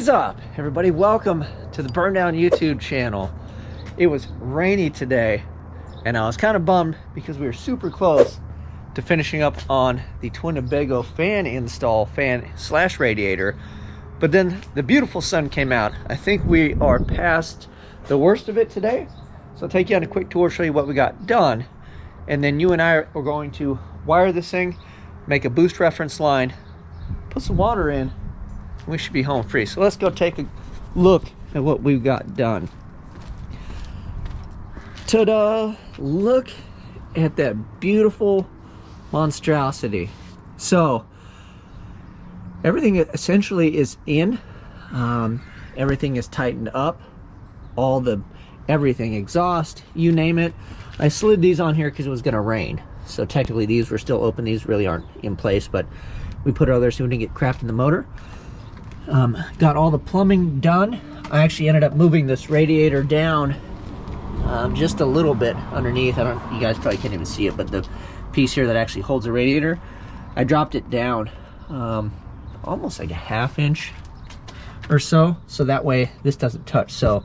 is up, everybody? Welcome to the Burndown YouTube channel. It was rainy today, and I was kind of bummed because we were super close to finishing up on the Twinnebago fan install, fan/radiator. But then the beautiful sun came out. I think we are past the worst of it today. So I'll take you on a quick tour, show you what we got done. And then you and I are going to wire this thing, make a boost reference line, put some water in, and we should be home free. So let's go take a look at what we've got done. Ta-da! Look at that beautiful monstrosity. So everything essentially is in. Everything is tightened up. Everything, exhaust, you name it. I slid these on here because it was going to rain. So technically these were still open. These really aren't in place, but we put it over there so we didn't get crap in the motor. Got all the plumbing done. I actually ended up moving this radiator down just a little bit underneath. You guys probably can't even see it, but the piece here that actually holds the radiator, I dropped it down almost like a ½ inch or so that way this doesn't touch. So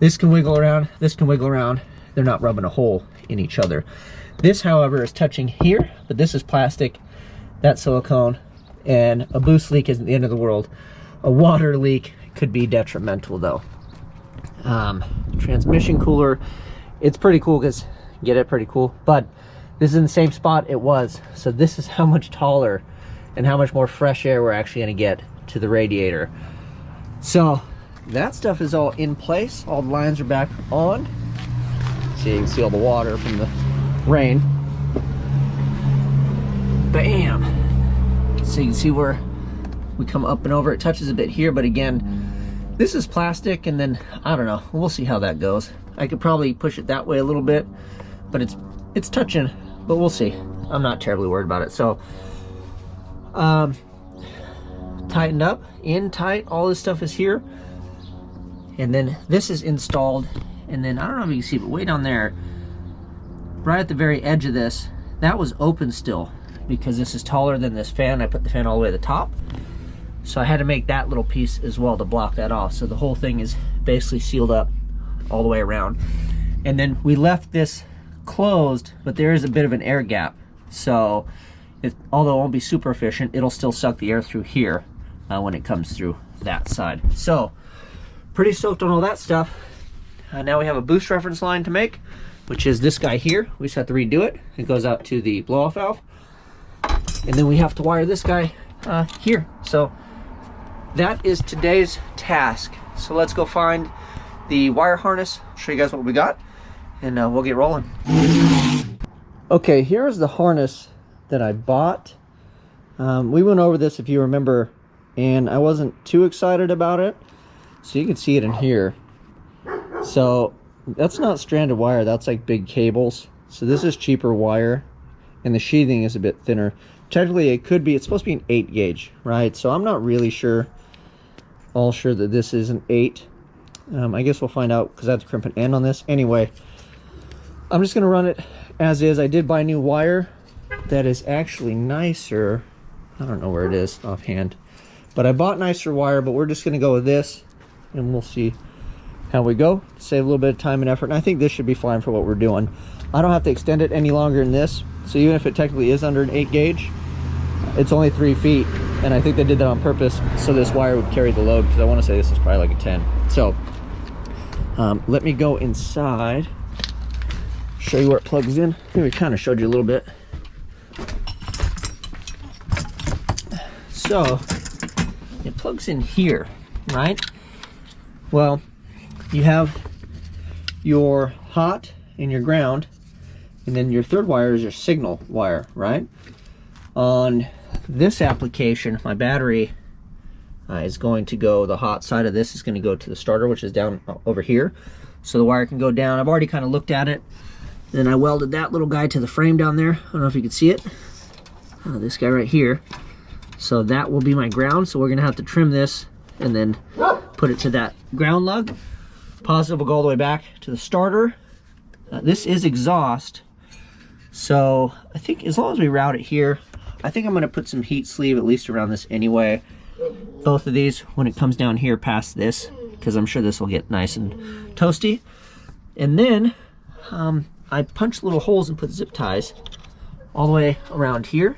this can wiggle around, this can wiggle around. They're not rubbing a hole in each other. This, however, is touching here, but this is plastic, that's silicone, and a boost leak isn't the end of the world. A water leak could be detrimental though. Transmission cooler, it's pretty cool because, get it, pretty cool, but this is in the same spot it was. So this is how much taller and how much more fresh air we're actually going to get to the radiator. So that stuff is all in place. All the lines are back on. So you can see all the water from the rain. Bam! So you can see where we come up and over. It touches a bit here, but again, this is plastic, and then I don't know, we'll see how that goes. I could probably push it that way a little bit, but it's touching, but we'll see. I'm not terribly worried about it. So tightened up, in tight, all this stuff is here, and then this is installed. And then I don't know if you can see, but way down there, right at the very edge of this, that was open still because this is taller than this fan. I put the fan all the way to the top, so I had to make that little piece as well to block that off. So the whole thing is basically sealed up all the way around. And then we left this closed, but there is a bit of an air gap. So although it won't be super efficient, it'll still suck the air through here when it comes through that side. So pretty stoked on all that stuff. Now we have a boost reference line to make, which is this guy here. We just have to redo it. It goes out to the blow-off valve. And then we have to wire this guy here. So that is today's task. So let's go find the wire harness, show you guys what we got, and we'll get rolling. Okay, here's the harness that I bought. We went over this, if you remember, and I wasn't too excited about it. So you can see it in here. So that's not stranded wire, that's like big cables. So this is cheaper wire, and the sheathing is a bit thinner. Technically it's supposed to be an 8 gauge, right? So I'm not really sure that this is an 8. I guess we'll find out because I have to crimp an end on this. Anyway, I'm just gonna run it as is. I did buy new wire that is actually nicer. I don't know where it is offhand, but I bought nicer wire, but we're just gonna go with this and we'll see how we go. Save a little bit of time and effort, and I think this should be fine for what we're doing. I don't have to extend it any longer than this, so even if it technically is under an 8 gauge, it's only 3 feet, and I think they did that on purpose so this wire would carry the load, because I want to say this is probably like a 10. So let me go inside, show you where it plugs in. I think we kind of showed you a little bit. So it plugs in here, right? Well, you have your hot and your ground, and then your third wire is your signal wire, right? On this application, my battery is going to go, the hot side of this is going to go to the starter, which is down over here. So the wire can go down. I've already kind of looked at it. Then I welded that little guy to the frame down there. I don't know if you can see it. This guy right here. So that will be my ground. So we're going to have to trim this and then put it to that ground lug. Positive will go all the way back to the starter. This is exhaust, so I think as long as we route it here, I think I'm going to put some heat sleeve at least around this anyway. both of these when it comes down here past this, because I'm sure this will get nice and toasty. And then I punched little holes and put zip ties all the way around here,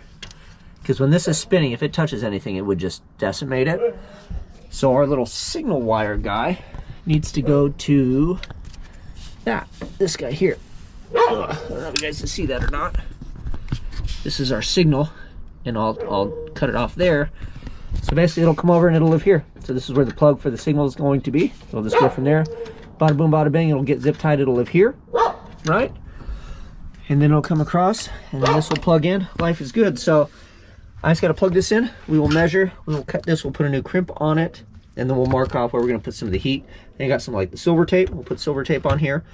because when this is spinning, if it touches anything, it would just decimate it. So our little signal wire guy needs to go to this guy here. I don't know if you guys can see that or not. This is our signal, and I'll cut it off there. So basically it'll come over and it'll live here. So this is where the plug for the signal is going to be. It'll just go from there. Bada boom, bada bing, it'll get zip tied, it'll live here, right? And then it'll come across, and then this will plug in. Life is good. So I just gotta plug this in. We will measure, we will cut this, we'll put a new crimp on it, and then we'll mark off where we're gonna put some of the heat. Then you got some like the silver tape, we'll put silver tape on here.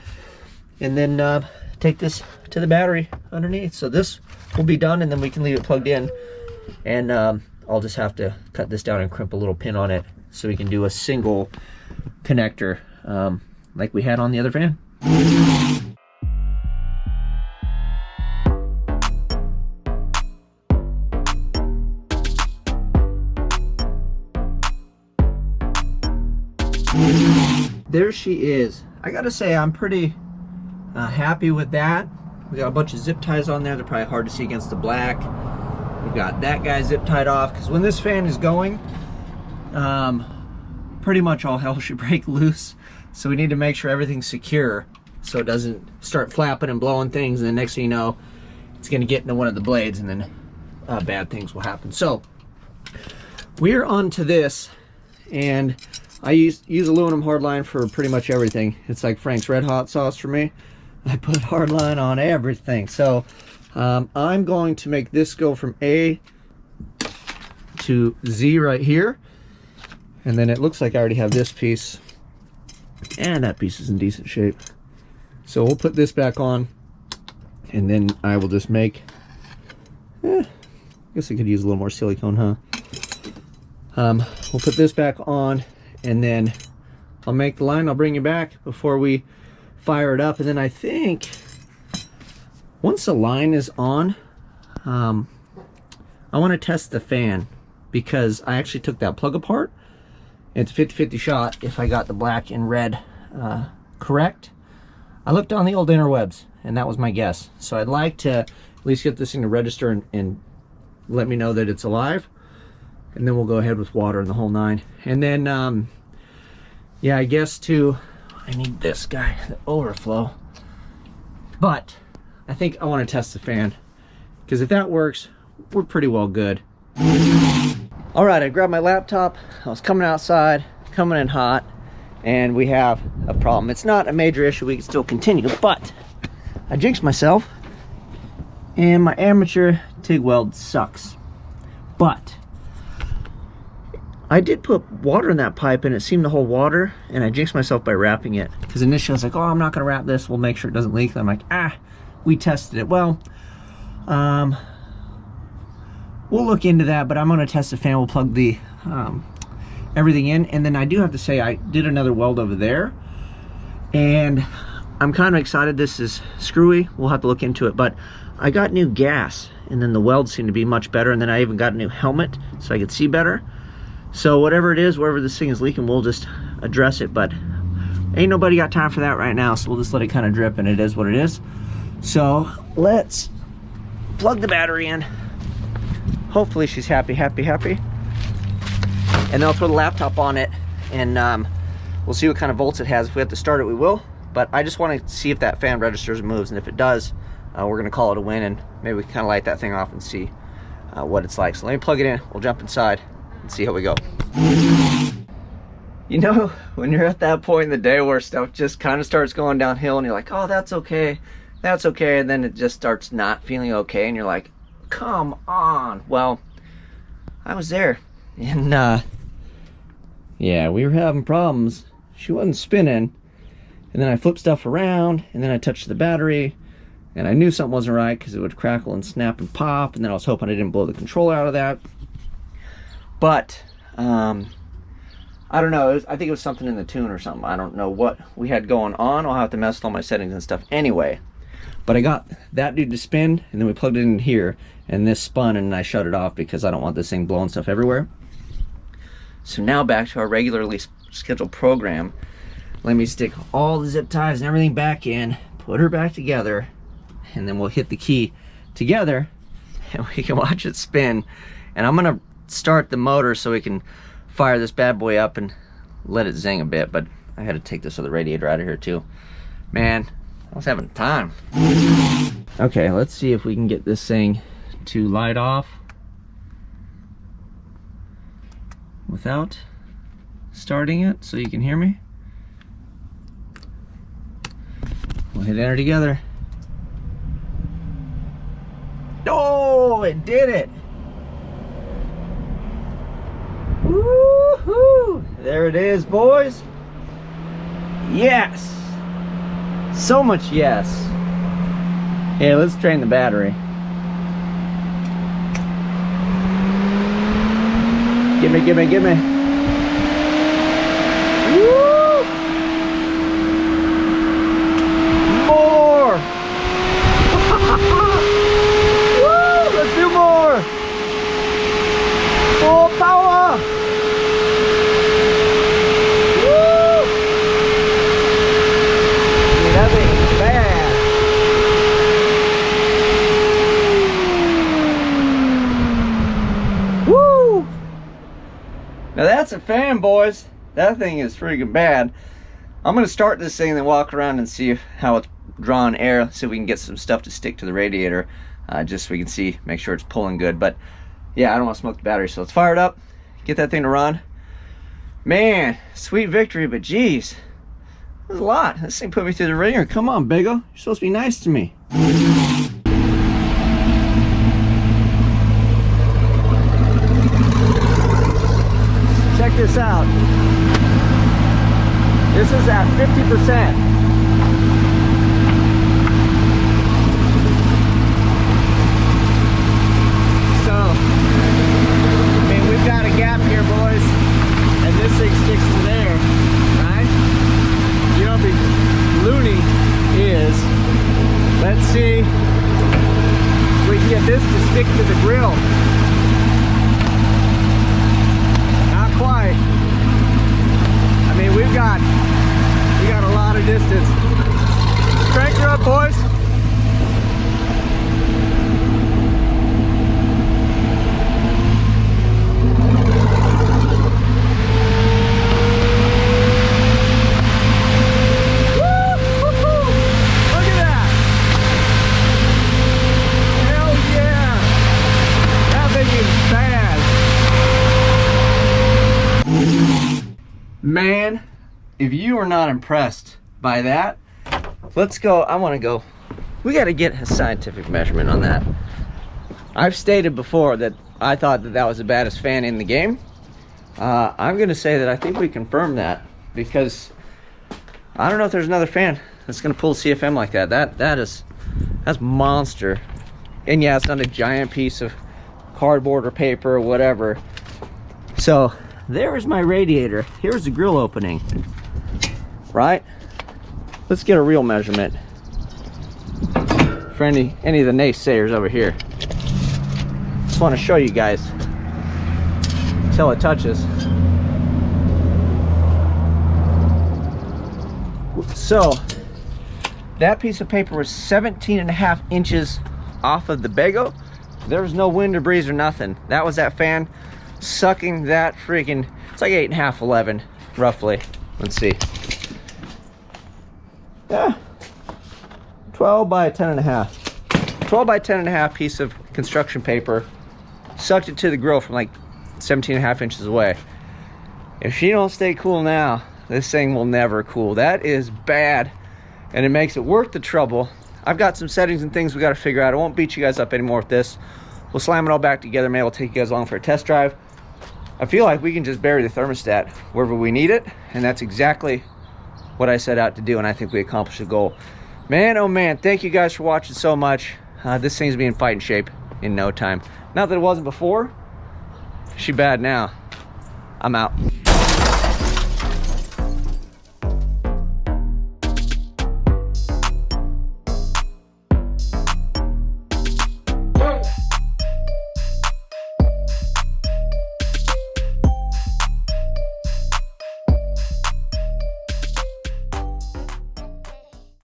And then take this to the battery underneath. So this will be done, and then we can leave it plugged in. And I'll just have to cut this down and crimp a little pin on it so we can do a single connector like we had on the other van. There she is. I gotta say, I'm pretty happy with that. We got a bunch of zip ties on there. They're probably hard to see against the black. We've got that guy zip tied off, because when this fan is going, pretty much all hell should break loose. So we need to make sure everything's secure so it doesn't start flapping and blowing things, and then next thing you know, it's gonna get into one of the blades, and then bad things will happen. So we're on to this, and I use aluminum hardline for pretty much everything. It's like Frank's Red Hot sauce for me. I put hardline on everything. So I'm going to make this go from A to Z right here. And then it looks like I already have this piece. And that piece is in decent shape. So we'll put this back on. And then I will just make... I guess I could use a little more silicone, huh? We'll put this back on. And then I'll make the line. I'll bring you back before we fire it up. And then I think once the line is on, I want to test the fan, because I actually took that plug apart. It's a 50-50 shot if I got the black and red correct. I looked on the old interwebs, and that was my guess. So I'd like to at least get this thing to register and let me know that it's alive. And then we'll go ahead with water and the whole nine. And then, yeah, I guess I need this guy, the overflow. But I think I want to test the fan, because if that works, we're pretty well good. All right, I grabbed my laptop. I was coming outside, coming in hot, and we have a problem. It's not a major issue. We can still continue, but I jinxed myself, and my amateur TIG weld sucks. But I did put water in that pipe, and it seemed to hold water, and I jinxed myself by wrapping it. Because initially I was like, oh, I'm not gonna wrap this, we'll make sure it doesn't leak. And I'm like, we tested it. Well, we'll look into that, but I'm gonna test the fan. We'll plug the everything in. And then I do have to say, I did another weld over there, and I'm kind of excited. This is screwy, we'll have to look into it, but I got new gas, and then the welds seem to be much better, and then I even got a new helmet so I could see better. So whatever it is, wherever this thing is leaking, we'll just address it. But ain't nobody got time for that right now, so we'll just let it kind of drip, and it is what it is. So let's plug the battery in. Hopefully she's happy. And then I'll throw the laptop on it, and we'll see what kind of volts it has. If we have to start it, we will. But I just want to see if that fan registers and moves, and if it does, we're going to call it a win, and maybe we can kind of light that thing off and see what it's like. So let me plug it in. We'll jump inside and see how we go. You know, when you're at that point in the day where stuff just kind of starts going downhill, and you're like, oh, that's okay, and then it just starts not feeling okay, and you're like, come on. Well, I was there, and yeah, we were having problems. She wasn't spinning, and then I flipped stuff around, and then I touched the battery, and I knew something wasn't right because it would crackle and snap and pop, and then I was hoping I didn't blow the controller out of that. But I don't know, I think it was something in the tune or something. I don't know what we had going on. I'll have to mess with all my settings and stuff anyway. But I got that dude to spin, and then we plugged it in here, and this spun, and I shut it off because I don't want this thing blowing stuff everywhere. So now back to our regularly scheduled program. Let me stick all the zip ties and everything back in, put her back together, and then we'll hit the key together and we can watch it spin. And I'm gonna start the motor so we can fire this bad boy up and let it zing a bit, but I had to take this other radiator out of here too. Man, I was having time. Okay, let's see if we can get this thing to light off without starting it so you can hear me. We'll hit enter together. Oh, it did it! Woohoo! There it is, boys. Yes! So much yes. Hey, let's drain the battery. Gimme, gimme, gimme. Woo! More! Woo! Let's do more! Full power! Woo! Dude, that thing is bad. Woo! Now that's a fan, boys. That thing is freaking bad. I'm gonna start this thing and then walk around and see how it's drawing air, so we can get some stuff to stick to the radiator, just so we can see, make sure it's pulling good. But yeah, I don't want to smoke the battery, so let's fire it up, get that thing to run. Man, sweet victory, but geez, that's a lot. This thing put me through the ringer. Come on, Biggo, you're supposed to be nice to me. Check this out. This is at 50%. So, I mean, we've got a gap here, boys, and this thing sticks to there, right? You know what the loony is? Let's see if we can get this to stick to the grill. Not quite. I mean, we got a lot of distance. Crank her up, boys. Man, if you are not impressed by that, let's go. I want to go. We got to get a scientific measurement on that. I've stated before that I thought that was the baddest fan in the game. I'm going to say that I think we confirmed that, because I don't know if there's another fan that's going to pull CFM like that. That's monster. And yeah, it's not a giant piece of cardboard or paper or whatever. So there is my radiator. Here's the grill opening, right? Let's get a real measurement for any of the naysayers over here. Just want to show you guys until it touches. So that piece of paper was 17.5 inches off of the Bego. There was no wind or breeze or nothing. That was that fan sucking that freaking, it's like 8.5, 11 roughly. Let's see. Yeah, 12 by 10.5. 12 by 10.5 piece of construction paper, sucked it to the grill from like 17.5 inches away. If she don't stay cool now, this thing will never cool. That is bad, and it makes it worth the trouble. I've got some settings and things we got to figure out. I won't beat you guys up anymore with this. We'll slam it all back together. Maybe we'll take you guys along for a test drive. I feel like we can just bury the thermostat wherever we need it, and that's exactly what I set out to do, and I think we accomplished the goal. Man, oh man, thank you guys for watching so much. This thing's being fighting shape in no time. Not that it wasn't before. She bad now. I'm out.